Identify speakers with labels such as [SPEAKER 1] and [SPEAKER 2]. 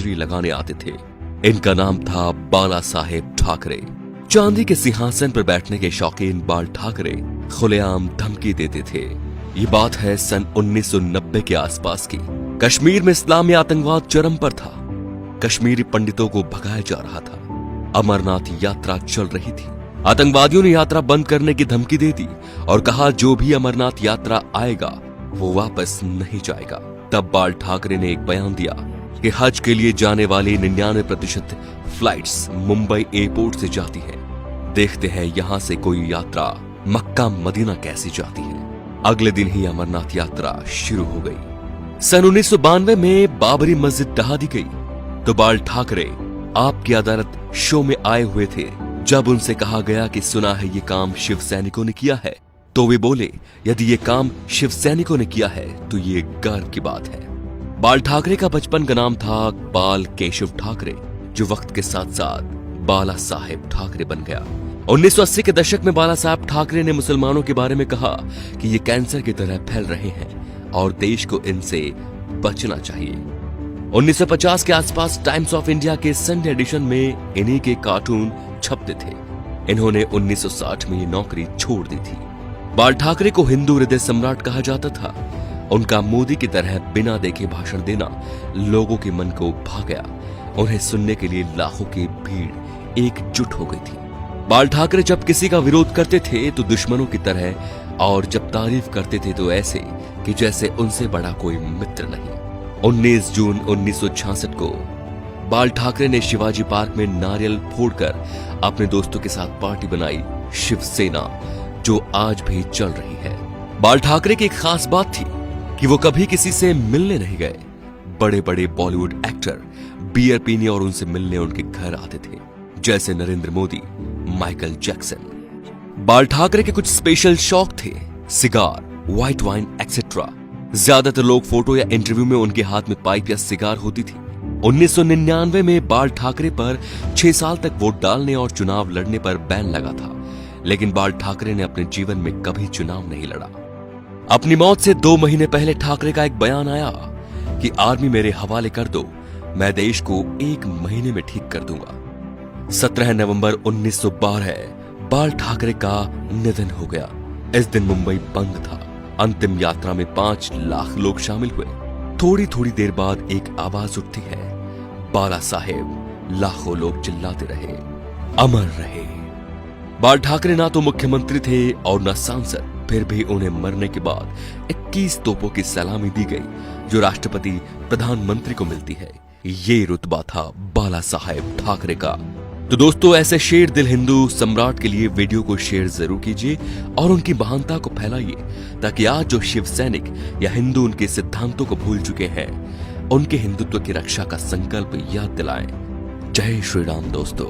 [SPEAKER 1] हाजिरी लगाने आते थे। इनका नाम था बाला साहेब ठाकरे। चांदी के सिंहासन पर बैठने के शौकीन बाल ठाकरे खुलेआम धमकी देते थे। ये बात है सन 1990 के आसपास की। कश्मीर में इस्लामी आतंकवाद चरम पर था। कश्मीरी पंडितों को भगाया जा रहा था। अमरनाथ यात्रा चल रही थी। आतंकवादियों ने यात्रा बंद करने की धमकी दे दी और कहा जो भी अमरनाथ यात्रा आएगा वो वापस नहीं जाएगा। तब बाल ठाकरे ने एक बयान दिया कि हज के लिए जाने वाली 99% फ्लाइट्स मुंबई एयरपोर्ट से जाती हैं। देखते हैं यहां से कोई यात्रा मक्का मदीना कैसी जाती है। अगले दिन ही अमरनाथ यात्रा शुरू हो गई। सन 1992 में बाबरी मस्जिद ढहा दी गई तो बाल ठाकरे आपकी अदालत शो में आए हुए थे। जब उनसे कहा गया कि सुना है ये काम शिव सैनिकों ने किया है, तो वे बोले यदि ये काम शिव सैनिकों ने किया है तो ये गर्व की बात है। बाल ठाकरे का बचपन का नाम था बाल केशव ठाकरे, जो वक्त के साथ साथ बाला साहेब ठाकरे बन गया। 1980 के दशक में बाला साहब ठाकरे ने मुसलमानों के बारे में कहा कि ये कैंसर की तरह फैल रहे हैं और देश को इनसे बचना चाहिए। 1950 के आसपास टाइम्स ऑफ इंडिया के संडे एडिशन में इन्हीं के कार्टून छपते थे। इन्होंने 1960 में ये नौकरी छोड़ दी थी। बाल ठाकरे को हिंदू हृदय सम्राट कहा जाता था। उनका मोदी की तरह बिना देखे भाषण देना लोगों के मन को भा गया। उन्हें सुनने के लिए लाखों की भीड़ एकजुट हो गई थी। बाल ठाकरे जब किसी का विरोध करते थे तो दुश्मनों की तरह, और जब तारीफ करते थे तो ऐसे कि जैसे उनसे बड़ा कोई मित्र नहीं। 19 जून 1966 को बाल ठाकरे ने शिवाजी पार्क में नारियल फोड़कर अपने दोस्तों के साथ पार्टी बनाई, शिवसेना, जो आज भी चल रही है। बाल ठाकरे की एक खास बात थी कि वो कभी किसी से मिलने नहीं गए। बड़े बड़े बॉलीवुड एक्टर बियर पीने और उनसे मिलने उनके घर आते थे, जैसे नरेंद्र मोदी, माइकल जैक्सन। बाल ठाकरे के कुछ स्पेशल शौक थे, सिगार, व्हाइट वाइन एक्सेट्रा। ज्यादातर लोग फोटो या इंटरव्यू में उनके हाथ में पाइप या सिगार होती थी। 1999 में बाल ठाकरे पर 6 साल तक वोट डालने और चुनाव लड़ने पर बैन लगा था, लेकिन बाल ठाकरे ने अपने जीवन में कभी चुनाव नहीं लड़ा। अपनी मौत से 2 महीने पहले ठाकरे का एक बयान आया कि आर्मी मेरे हवाले कर दो, मैं देश को 1 महीने में ठीक कर दूंगा। 17 नवंबर 1912 बाल ठाकरे का निधन हो गया। इस दिन मुंबई बंद था। अंतिम यात्रा में 5 लाख लोग शामिल हुए। थोड़ी थोड़ी देर बाद एक आवाज उठती है, बाला साहेब। लाखों लोग चिल्लाते रहे, अमर रहे। बाल ठाकरे ना तो मुख्यमंत्री थे और न सांसद, फिर भी उन्हें मरने के बाद 21 तोपों की सलामी दी गई, जो राष्ट्रपति प्रधानमंत्री को मिलती है। ये रुतबा था बाला साहेब ठाकरे का। तो दोस्तों, ऐसे शेर दिल हिंदू सम्राट के लिए वीडियो को शेयर जरूर कीजिए और उनकी महानता को फैलाइए, ताकि आज जो शिव सैनिक या हिंदू उनके सिद्धांतों को भूल चुके हैं, उनके हिंदुत्व की रक्षा का संकल्प याद दिलाएं। जय श्री राम दोस्तों।